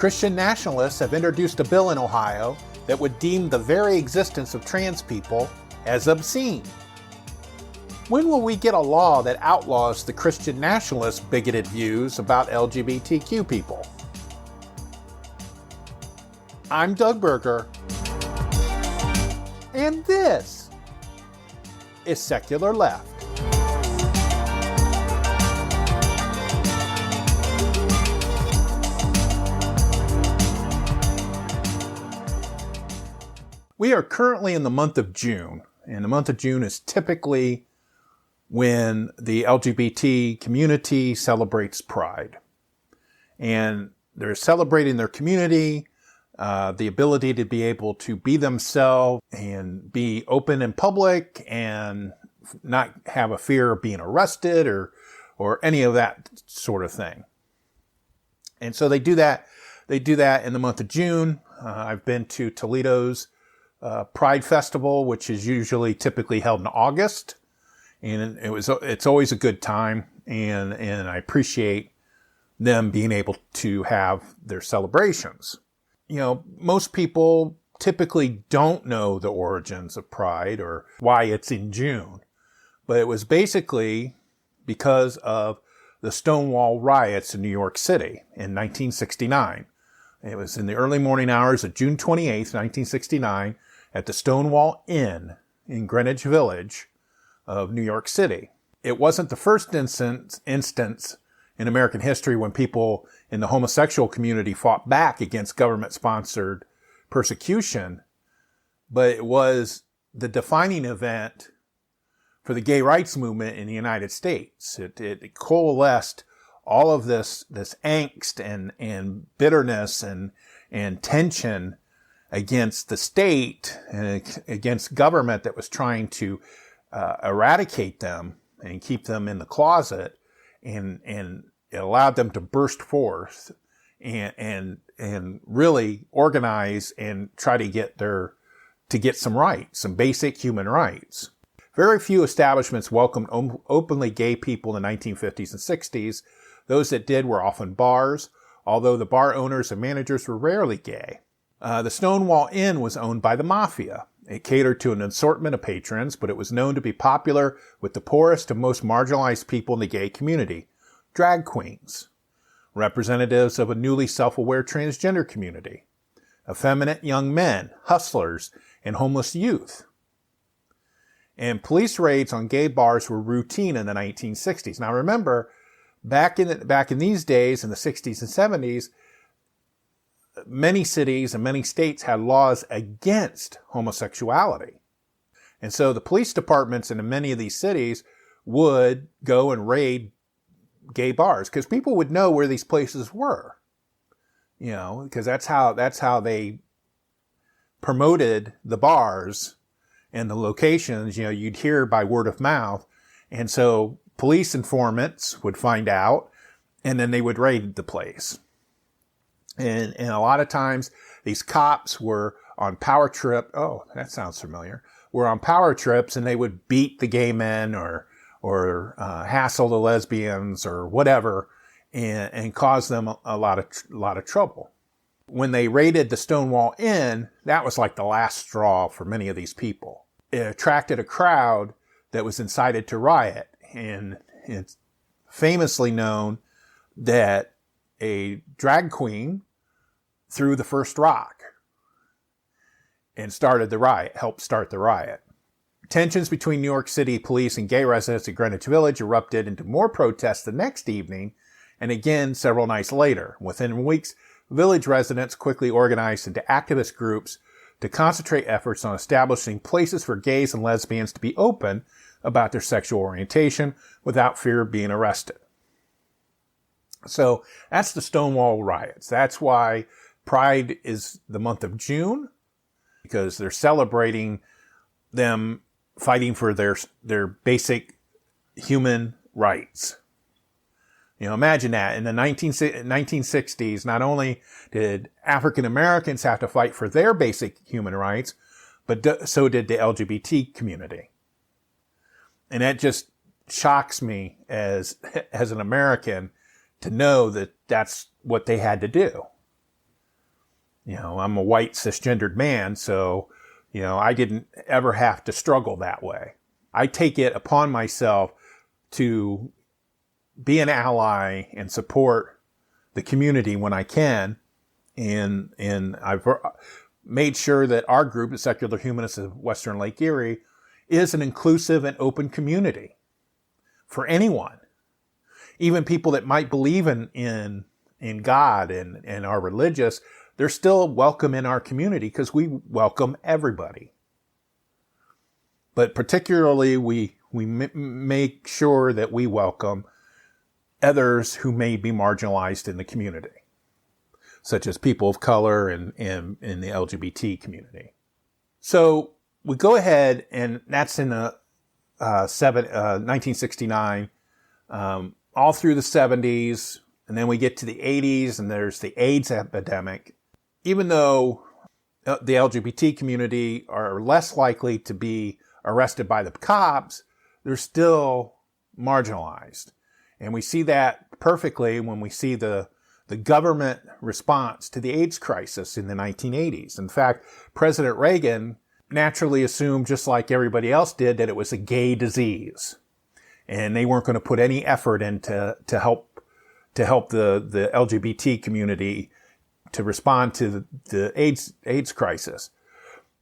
Christian nationalists have introduced a bill in Ohio that would deem the very existence of trans people as obscene. When will we get a law that outlaws the Christian nationalists' bigoted views about LGBTQ people? I'm Doug Berger, and this is Secular Left. We are currently in the month of June, and the month of June is typically when the LGBT community celebrates Pride. And they're celebrating their community, the ability to be able to be themselves and be open in public and not have a fear of being arrested or any of that sort of thing. And so they do that in the month of June. I've been to Toledo's Pride Festival, which is typically held in August. And it's always a good time. And I appreciate them being able to have their celebrations. You know, most people typically don't know the origins of Pride or why it's in June. But it was basically because of the Stonewall Riots in New York City in 1969. It was in the early morning hours of June 28th, 1969, at the Stonewall Inn in Greenwich Village of New York City. It wasn't the first instance in American history when people in the homosexual community fought back against government-sponsored persecution, but it was the defining event for the gay rights movement in the United States. It coalesced all of this angst and bitterness and tension against the state and against government that was trying to eradicate them and keep them in the closet, and it allowed them to burst forth and really organize and try to get some rights, some basic human rights. Very few establishments welcomed openly gay people in the 1950s and 60s. Those that did were often bars, although the bar owners and managers were rarely gay. The Stonewall Inn was owned by the mafia. It catered to an assortment of patrons, but it was known to be popular with the poorest and most marginalized people in the gay community, drag queens, representatives of a newly self-aware transgender community, effeminate young men, hustlers, and homeless youth. And police raids on gay bars were routine in the 1960s. Now remember, back in these days, in the 60s and 70s, many cities and many states had laws against homosexuality. And so the police departments in many of these cities would go and raid gay bars because people would know where these places were. You know, because that's how they promoted the bars and the locations. You know, you'd hear by word of mouth. And so police informants would find out, and then they would raid the place. And a lot of times these cops were on power trip. Oh, that sounds familiar. Were on power trips, and they would beat the gay men or hassle the lesbians or whatever, and cause them a lot of trouble. When they raided the Stonewall Inn, that was like the last straw for many of these people. It attracted a crowd that was incited to riot, and it's famously known that a drag queen threw the first rock and helped start the riot. Tensions between New York City police and gay residents at Greenwich Village erupted into more protests the next evening, and again several nights later. Within weeks, village residents quickly organized into activist groups to concentrate efforts on establishing places for gays and lesbians to be open about their sexual orientation without fear of being arrested. So that's the Stonewall Riots. That's why Pride is the month of June, because they're celebrating them fighting for their basic human rights. You know, imagine that. In the 1960s, not only did African Americans have to fight for their basic human rights, but so did the LGBT community. And that just shocks me as an American to know that that's what they had to do. I'm a white cisgendered man, so, I didn't ever have to struggle that way. I take it upon myself to be an ally and support the community when I can. And I've made sure that our group, the Secular Humanists of Western Lake Erie, is an inclusive and open community for anyone. Even people that might believe in God and are religious, they're still welcome in our community because we welcome everybody. But particularly, we make sure that we welcome others who may be marginalized in the community, such as people of color and in the LGBT community. So we go ahead, and that's in 1969, all through the 70s, and then we get to the 80s, and there's the AIDS epidemic. Even though the LGBT community are less likely to be arrested by the cops, they're still marginalized. And we see that perfectly when we see the government response to the AIDS crisis in the 1980s. In fact, President Reagan naturally assumed, just like everybody else did, that it was a gay disease. And they weren't going to put any effort into to help the LGBT community to respond to the AIDS crisis.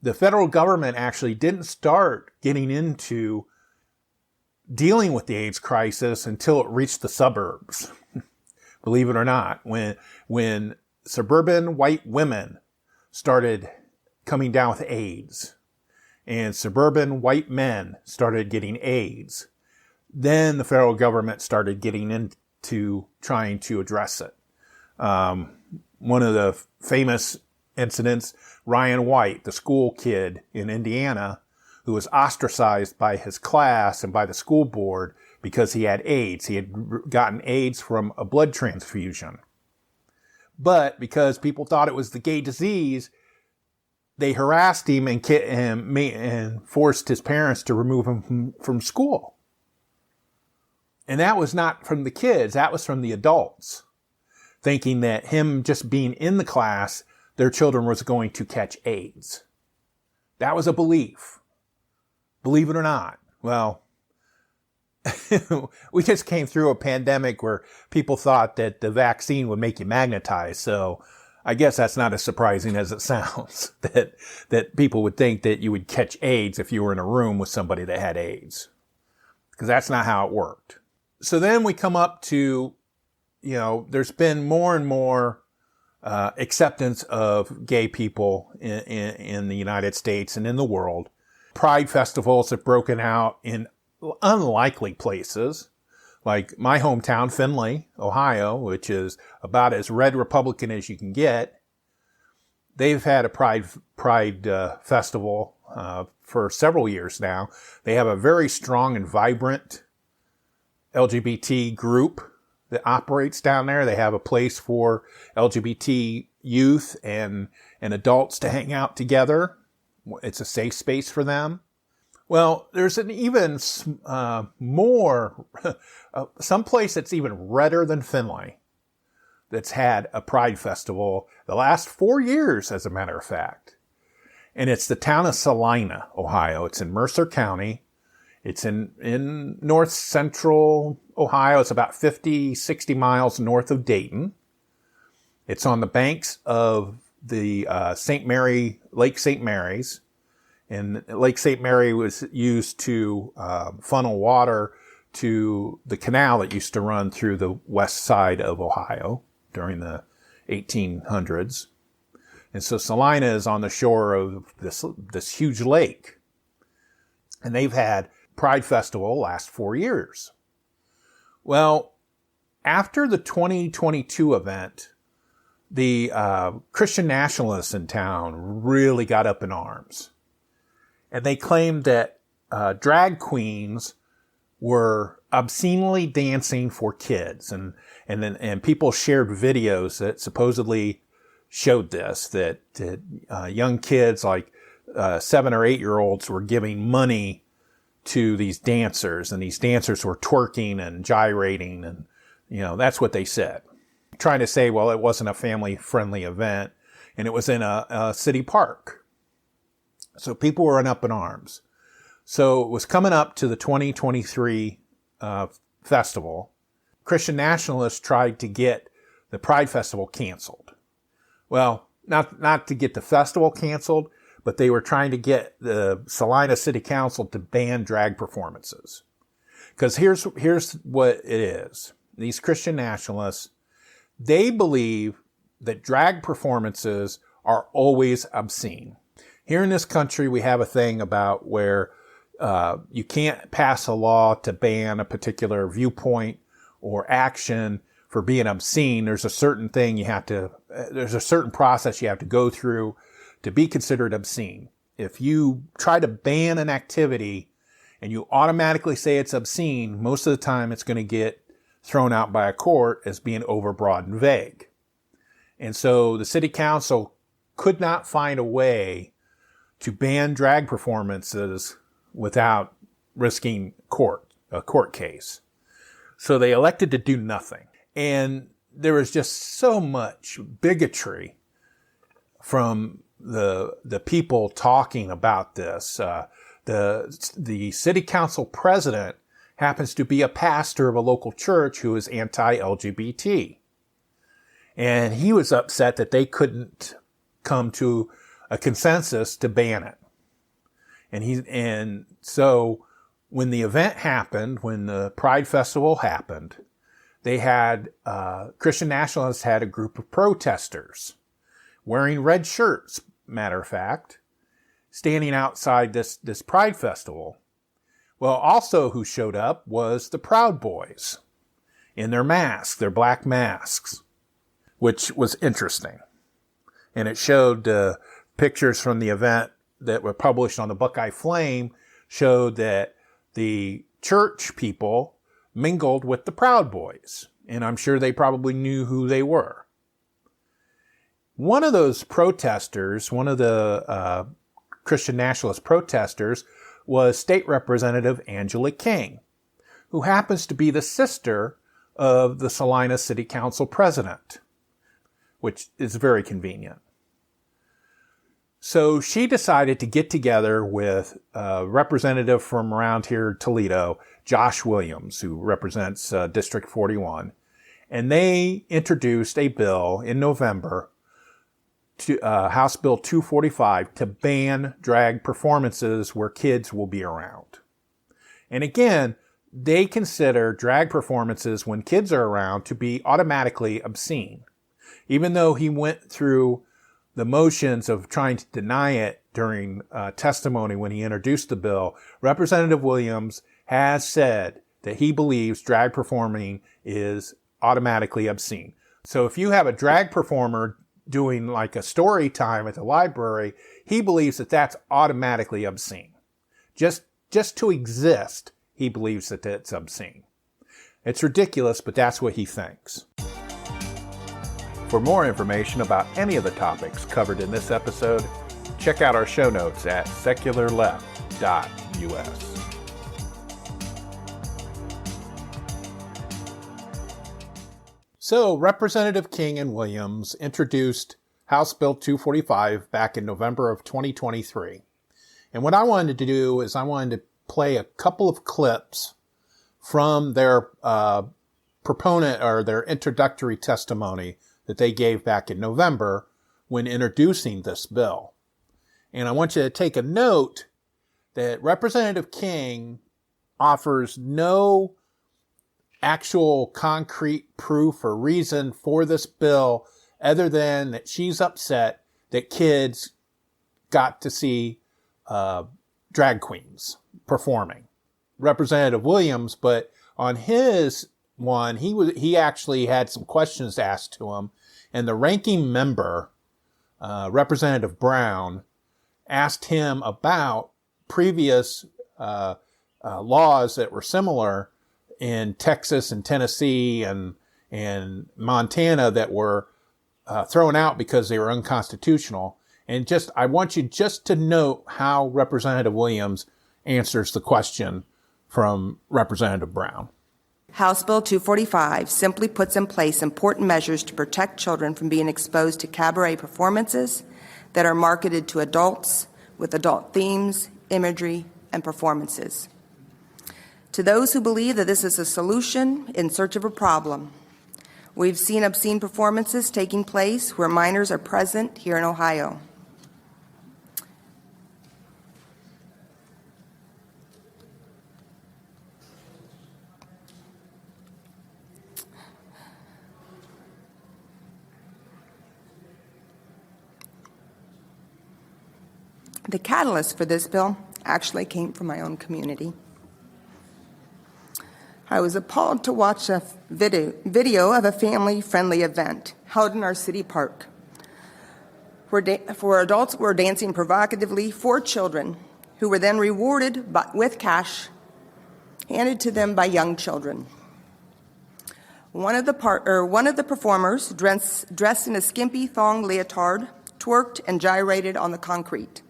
The federal government actually didn't start getting into dealing with the AIDS crisis until it reached the suburbs. Believe it or not, when suburban white women started coming down with AIDS and suburban white men started getting AIDS, then the federal government started getting into trying to address it. One of the famous incidents, Ryan White, the school kid in Indiana, who was ostracized by his class and by the school board because he had AIDS. He had gotten AIDS from a blood transfusion. But because people thought it was the gay disease, they harassed him and forced his parents to remove him from school. And that was not from the kids, that was from the adults, thinking that him just being in the class, their children was going to catch AIDS. That was a belief. Believe it or not. Well, we just came through a pandemic where people thought that the vaccine would make you magnetized. So I guess that's not as surprising as it sounds, that people would think that you would catch AIDS if you were in a room with somebody that had AIDS. Because that's not how it worked. So then we come up to, there's been more and more acceptance of gay people in the United States and in the world. Pride festivals have broken out in unlikely places, like my hometown, Findlay, Ohio, which is about as red Republican as you can get. They've had a Pride festival for several years now. They have a very strong and vibrant LGBT group that operates down there. They have a place for LGBT youth and adults to hang out together. It's a safe space for them. Well, there's an even more, some place that's even redder than Findlay that's had a Pride festival the last 4 years, as a matter of fact. And it's the town of Celina, Ohio. It's in Mercer County. It's in north central Ohio. It's about 50, 60 miles north of Dayton. It's on the banks of the Lake St. Mary's. And Lake St. Mary was used to funnel water to the canal that used to run through the west side of Ohio during the 1800s. And so Celina is on the shore of this huge lake. And they've had Pride Festival last 4 years. Well, after the 2022 event, the Christian Nationalists in town really got up in arms. And they claimed that drag queens were obscenely dancing for kids. And people shared videos that supposedly showed this, that young kids, like 7 or 8 year olds, were giving money to these dancers, and these dancers were twerking and gyrating, and that's what they said. Trying to say, well, it wasn't a family friendly event. and it was in a city park. So people were up in arms. So it was coming up to the 2023 festival. Christian Nationalists tried to get the Pride Festival canceled. Well, not to get the festival canceled, but they were trying to get the Celina City Council to ban drag performances. Because here's what it is. These Christian nationalists, they believe that drag performances are always obscene. Here in this country, we have a thing about where you can't pass a law to ban a particular viewpoint or action for being obscene. There's a certain there's a certain process you have to go through to be considered obscene. If you try to ban an activity and you automatically say it's obscene, most of the time it's going to get thrown out by a court as being overbroad and vague. And so the city council could not find a way to ban drag performances without risking a court case. So they elected to do nothing. And there was just so much bigotry from the people talking about this. The city council president happens to be a pastor of a local church who is anti-LGBT. And he was upset that they couldn't come to a consensus to ban it. And so when the event happened, when the Pride Festival happened, they had, Christian Nationalists had a group of protesters wearing red shirts, matter of fact, standing outside this Pride Festival. Well, also who showed up was the Proud Boys in their masks, their black masks, which was interesting. And it showed pictures from the event that were published on the Buckeye Flame showed that the church people mingled with the Proud Boys. And I'm sure they probably knew who they were. One of those protesters, one of the Christian Nationalist protesters, was State Representative Angela King, who happens to be the sister of the Celina City Council president, which is very convenient. So she decided to get together with a representative from around here, Toledo, Josh Williams, who represents District 41, and they introduced a bill in November, House Bill 245, to ban drag performances where kids will be around. And again, they consider drag performances when kids are around to be automatically obscene. Even though he went through the motions of trying to deny it during testimony when he introduced the bill, Representative Williams has said that he believes drag performing is automatically obscene. So if you have a drag performer doing like a story time at the library, he believes that that's automatically obscene. Just to exist, he believes that it's obscene. It's ridiculous, but that's what he thinks. For more information about any of the topics covered in this episode, check out our show notes at secularleft.us. So, Representative King and Williams introduced House Bill 245 back in November of 2023. And what I wanted to do is I wanted to play a couple of clips from their proponent or their introductory testimony that they gave back in November when introducing this bill. And I want you to take a note that Representative King offers no actual concrete proof or reason for this bill other than that she's upset that kids got to see drag queens performing. Representative Williams, but on his one, he actually had some questions asked to him, and the ranking member, Representative Brown, asked him about previous laws that were similar in Texas and Tennessee and Montana that were thrown out because they were unconstitutional. And I want you just to note how Representative Williams answers the question from Representative Brown. House Bill 245 simply puts in place important measures to protect children from being exposed to cabaret performances that are marketed to adults with adult themes, imagery, and performances. To those who believe that this is a solution in search of a problem, we've seen obscene performances taking place where minors are present here in Ohio. The catalyst for this bill actually came from my own community. I was appalled to watch a video of a family-friendly event held in our city park, where adults were dancing provocatively for children who were then rewarded with cash handed to them by young children. One of the performers, dressed in a skimpy thong leotard, twerked and gyrated on the concrete.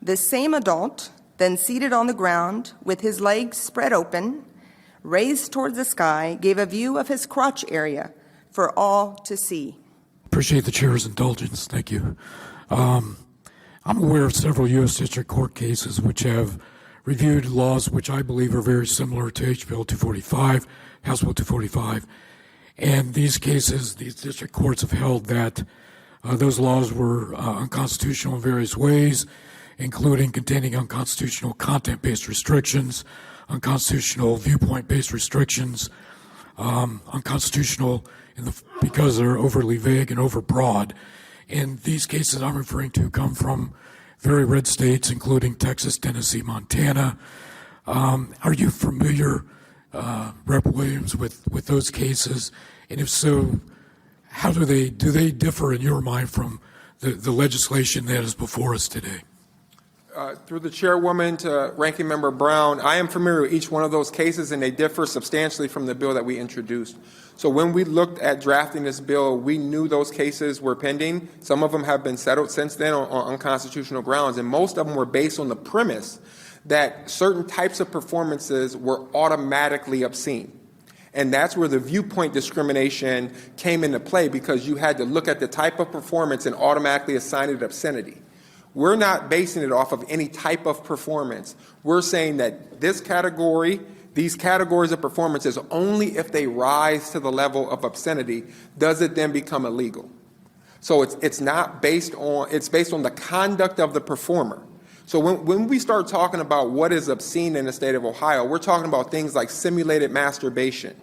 This same adult, then seated on the ground with his legs spread open, raised towards the sky, gave a view of his crotch area for all to see. Appreciate the chair's indulgence. Thank you. I'm aware of several U.S. District Court cases which have reviewed laws which I believe are very similar to H.Bill 245, House Bill 245. And these cases, these district courts have held that those laws were unconstitutional in various ways, including containing unconstitutional content-based restrictions, unconstitutional viewpoint-based restrictions, unconstitutional because they're overly vague and overbroad. And these cases I'm referring to come from very red states, including Texas, Tennessee, Montana. Are you familiar, Rep. Williams, with those cases? And if so, how do they differ in your mind from the legislation that is before us today? Through the chairwoman to Ranking Member Brown, I am familiar with each one of those cases, and they differ substantially from the bill that we introduced. So when we looked at drafting this bill, we knew those cases were pending. Some of them have been settled since then on unconstitutional grounds, and most of them were based on the premise that certain types of performances were automatically obscene. And that's where the viewpoint discrimination came into play, because you had to look at the type of performance and automatically assign it obscenity. We're not basing it off of any type of performance. We're saying that this category, these categories of performances, only if they rise to the level of obscenity does it then become illegal. So it's based on the conduct of the performer. So when we start talking about what is obscene in the state of Ohio, we're talking about things like simulated masturbation,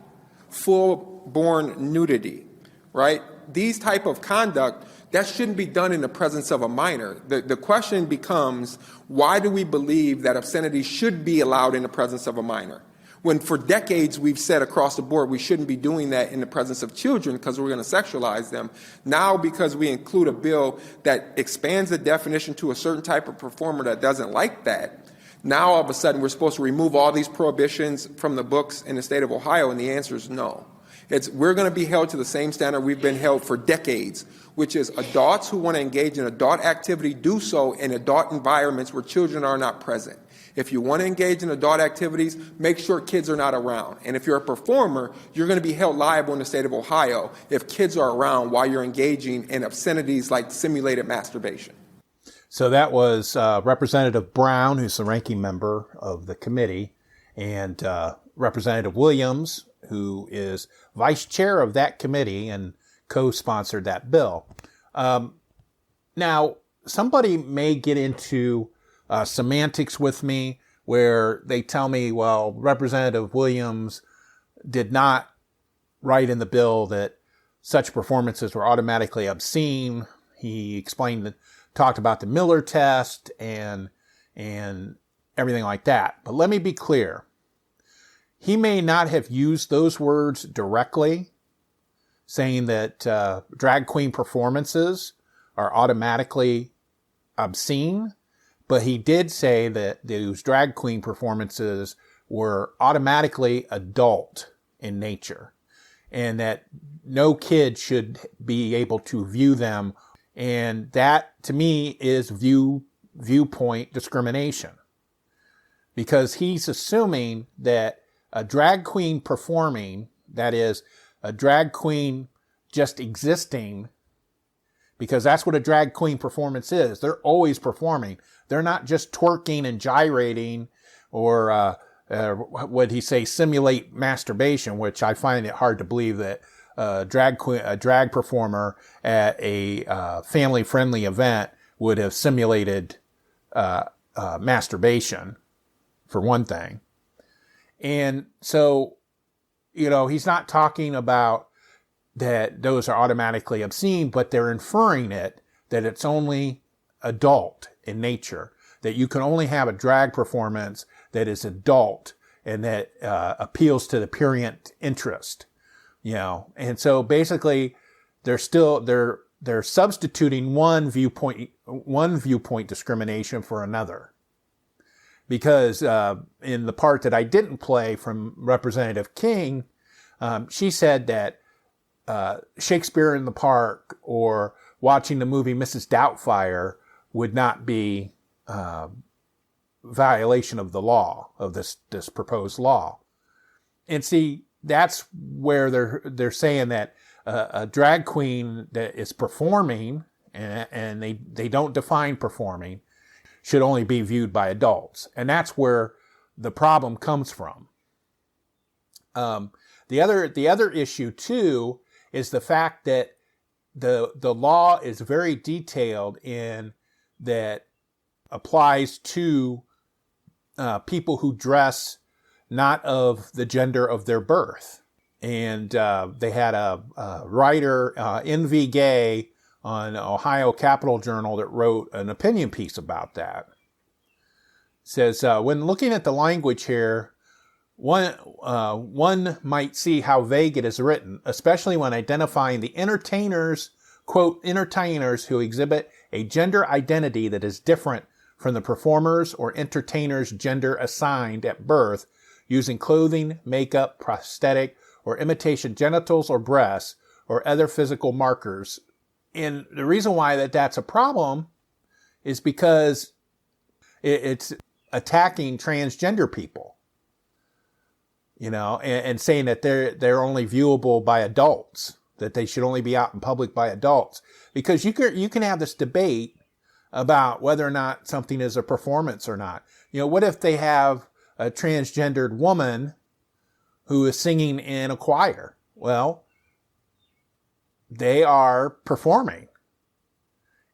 full-born nudity, right? These type of conduct, that shouldn't be done in the presence of a minor. The question becomes, why do we believe that obscenity should be allowed in the presence of a minor? When for decades we've said across the board we shouldn't be doing that in the presence of children because we're going to sexualize them. Now, because we include a bill that expands the definition to a certain type of performer that doesn't like that, now all of a sudden we're supposed to remove all these prohibitions from the books in the state of Ohio, and the answer is no. We're going to be held to the same standard we've been held for decades, which is adults who want to engage in adult activity do so in adult environments where children are not present. If you want to engage in adult activities, make sure kids are not around. And if you're a performer, you're going to be held liable in the state of Ohio if kids are around while you're engaging in obscenities like simulated masturbation. So that was Representative Brown, who's the ranking member of the committee, and Representative Williams, who is vice chair of that committee and co-sponsored that bill. Now, somebody may get into semantics with me where they tell me, well, Representative Williams did not write in the bill that such performances were automatically obscene. He talked about the Miller test and everything like that. But let me be clear. He may not have used those words directly, saying that drag queen performances are automatically obscene, but he did say that those drag queen performances were automatically adult in nature, and that no kid should be able to view them. And that, to me, is viewpoint discrimination, because he's assuming that a drag queen performing, that is, a drag queen just existing, because that's what a drag queen performance is. They're always performing. They're not just twerking and gyrating or, what he say, simulate masturbation, which I find it hard to believe that a drag performer at a family-friendly event would have simulated masturbation, for one thing. And so, he's not talking about that those are automatically obscene, but they're inferring that it's only adult in nature, that you can only have a drag performance that is adult and that appeals to the prurient interest, And so basically, they're substituting one viewpoint discrimination for another. Because in the part that I didn't play from Representative King, she said that Shakespeare in the Park or watching the movie Mrs. Doubtfire would not be violation of the law, of this proposed law. And see, that's where they're saying that a drag queen that is performing, and they don't define performing, should only be viewed by adults. And that's where the problem comes from. The other issue too is the fact that the law is very detailed in that applies to people who dress not of the gender of their birth. And they had a writer, N.V. Gay, on Ohio Capital Journal that wrote an opinion piece about that. It says, when looking at the language here, one might see how vague it is written, especially when identifying the entertainers, quote, entertainers who exhibit a gender identity that is different from the performers or entertainers' gender assigned at birth, using clothing, makeup, prosthetic, or imitation genitals or breasts, or other physical markers. And the reason why that's a problem is because it's attacking transgender people, and saying that they're only viewable by adults, that they should only be out in public by adults. Because you can have this debate about whether or not something is a performance or not. What if they have a transgendered woman who is singing in a choir? Well, they are performing,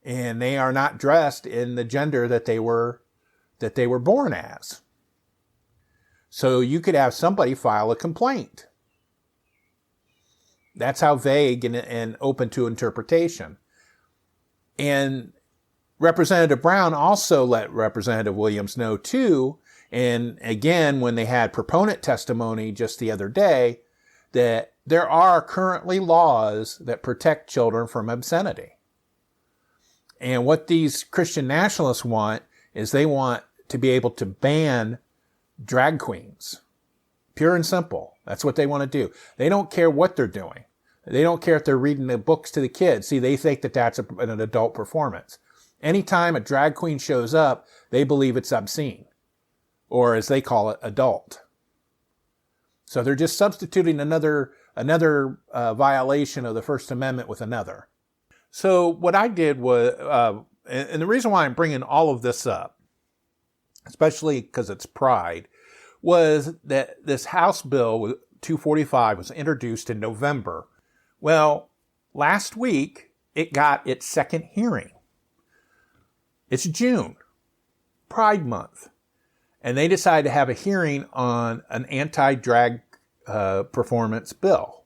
and they are not dressed in the gender that they were born as. So you could have somebody file a complaint. That's how vague and open to interpretation. And Representative Brown also let Representative Williams know too, and again, when they had proponent testimony just the other day, that there are currently laws that protect children from obscenity. And what these Christian nationalists want is they want to be able to ban drag queens. Pure and simple. That's what they want to do. They don't care what they're doing. They don't care if they're reading the books to the kids. See, they think that that's an adult performance. Anytime a drag queen shows up, they believe it's obscene, or as they call it, adult. So they're just substituting another violation of the First Amendment with another. So what I did was, and the reason why I'm bringing all of this up, especially because it's Pride, was that this House Bill 245 was introduced in November. Well, last week, it got its second hearing. It's June, Pride Month. And they decided to have a hearing on an anti-drag performance bill.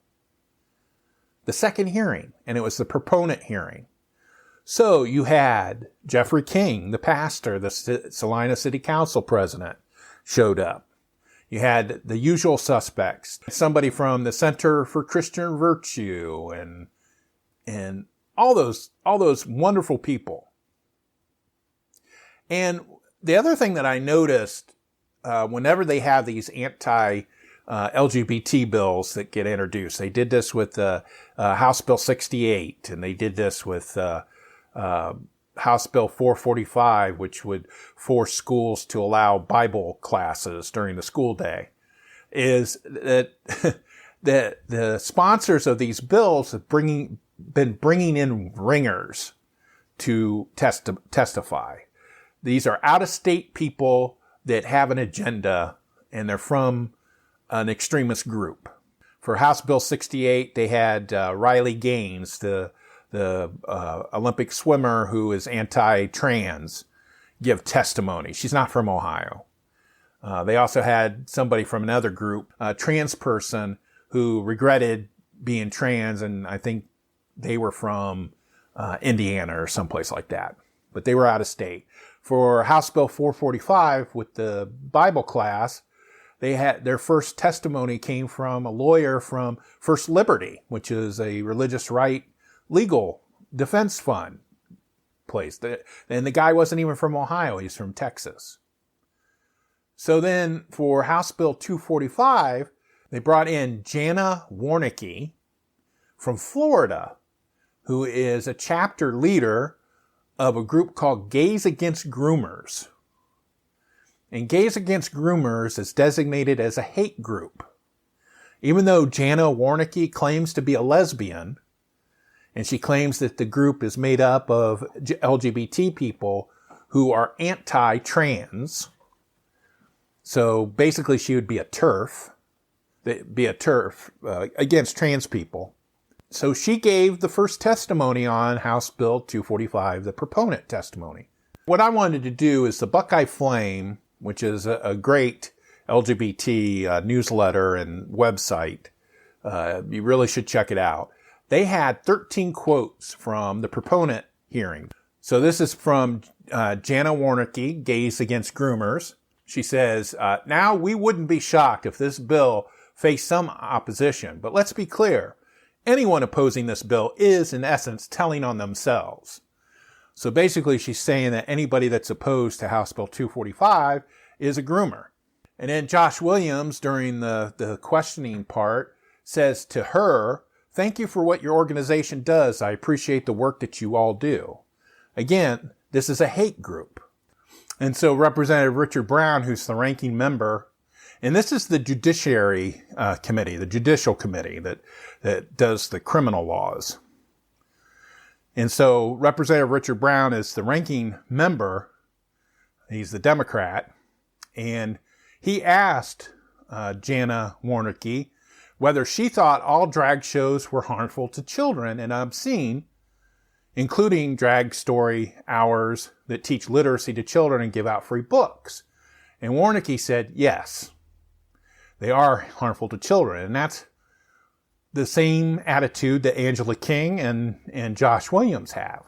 The second hearing, and it was the proponent hearing. So you had Jeffrey King, the pastor, the Celina City Council president, showed up. You had the usual suspects, somebody from the Center for Christian Virtue, and all those wonderful people. And the other thing that I noticed, whenever they have these anti-LGBT bills that get introduced, they did this with House Bill 68, and they did this with House Bill 445, which would force schools to allow Bible classes during the school day. is that that the sponsors of these bills have been bringing in ringers to testify. These are out-of-state people that have an agenda, and they're from an extremist group. For House Bill 68, they had Riley Gaines, the Olympic swimmer who is anti-trans, give testimony. She's not from Ohio. They also had somebody from another group, a trans person who regretted being trans, and I think they were from Indiana or someplace like that. But they were out of state. For House Bill 445 with the Bible class, they had their first testimony came from a lawyer from First Liberty, which is a religious right legal defense fund place. And the guy wasn't even from Ohio, he's from Texas. So then for House Bill 245, they brought in Jana Warnicki from Florida, who is a chapter leader of a group called Gays Against Groomers. And Gays Against Groomers is designated as a hate group. Even though Jana Warnicki claims to be a lesbian, and she claims that the group is made up of LGBT people who are anti-trans, so basically she would be a TERF, against trans people. So she gave the first testimony on House Bill 245, the proponent testimony. What I wanted to do is the Buckeye Flame, which is a great LGBT newsletter and website. You really should check it out. They had 13 quotes from the proponent hearing. So this is from Jana Warnicki, Gays Against Groomers. She says, now we wouldn't be shocked if this bill faced some opposition, but let's be clear. Anyone opposing this bill is, in essence, telling on themselves. So basically, she's saying that anybody that's opposed to House Bill 245 is a groomer. And then Josh Williams, during the questioning part, says to her, "Thank you for what your organization does. I appreciate the work that you all do." Again, this is a hate group. And so Representative Richard Brown, who's the ranking member, and this is the Judiciary Committee, the Judicial Committee that does the criminal laws. And so Representative Richard Brown is the ranking member. He's the Democrat. And he asked Jana Warnicki whether she thought all drag shows were harmful to children and obscene, including drag story hours that teach literacy to children and give out free books. And Warnicki said, yes, they are harmful to children. And that's the same attitude that Angela King and Josh Williams have.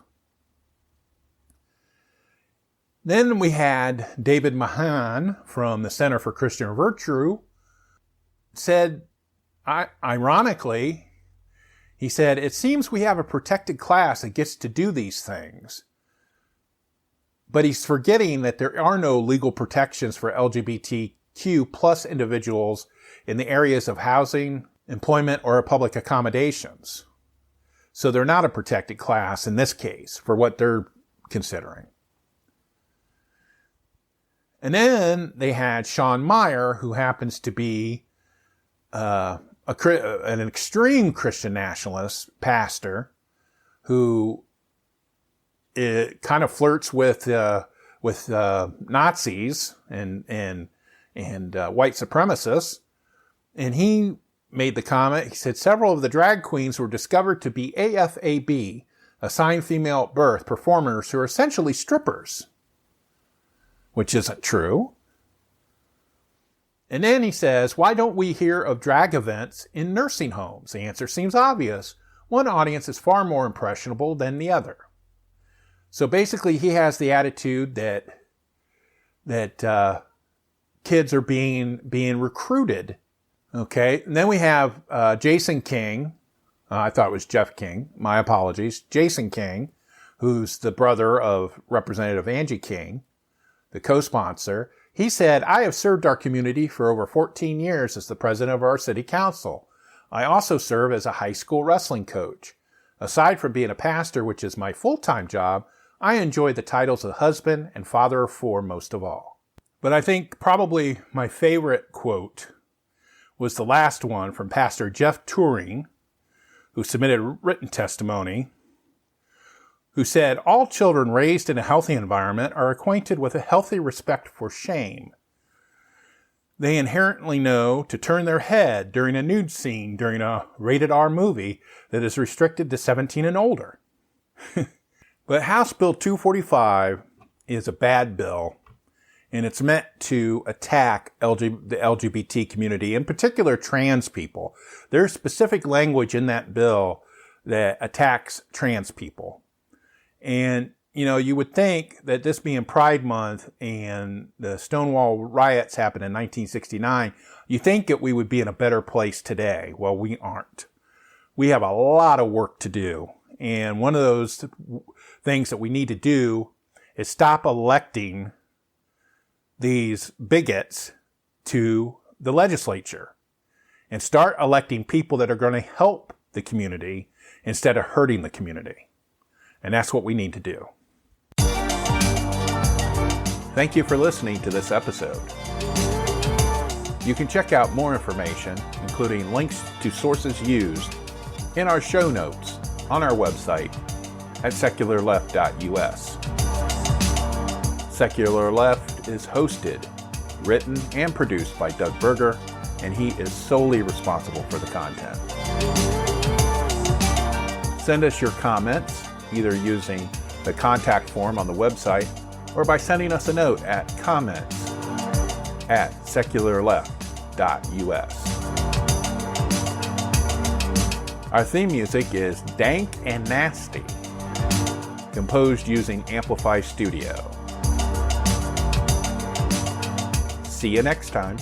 Then we had David Mahan from the Center for Christian Virtue said, ironically, he said, it seems we have a protected class that gets to do these things. But he's forgetting that there are no legal protections for LGBTQ plus individuals in the areas of housing, employment, or public accommodations. So they're not a protected class in this case for what they're considering. And then they had Sean Meyer, who happens to be an extreme Christian nationalist pastor who kind of flirts with Nazis and white supremacists. And he made the comment, he said, several of the drag queens were discovered to be AFAB, assigned female at birth, performers who are essentially strippers, which isn't true. And then he says, why don't we hear of drag events in nursing homes? The answer seems obvious. One audience is far more impressionable than the other. So basically he has the attitude that kids are being recruited. Okay, and then we have Jason King. I thought it was Jeff King. My apologies. Jason King, who's the brother of Representative Angie King, the co-sponsor. He said, I have served our community for over 14 years as the president of our city council. I also serve as a high school wrestling coach. Aside from being a pastor, which is my full-time job, I enjoy the titles of husband and father of four most of all. But I think probably my favorite quote was the last one from Pastor Jeff Turing, who submitted written testimony, who said, all children raised in a healthy environment are acquainted with a healthy respect for shame. They inherently know to turn their head during a nude scene during a rated R movie that is restricted to 17 and older. But House Bill 245 is a bad bill, and it's meant to attack the LGBT community, in particular trans people. There's specific language in that bill that attacks trans people. And, you know, you would think that this being Pride Month and the Stonewall Riots happened in 1969, you think that we would be in a better place today. Well, we aren't. We have a lot of work to do. And one of those things that we need to do is stop electing these bigots to the legislature and start electing people that are going to help the community instead of hurting the community. And that's what we need to do. Thank you for listening to this episode. You can check out more information, including links to sources used, in our show notes on our website at secularleft.us. Secular Left is hosted, written, and produced by Doug Berger, and he is solely responsible for the content. Send us your comments, either using the contact form on the website or by sending us a note at comments@secularleft.us. Our theme music is Dank and Nasty, composed using Amplify Studio. See you next time.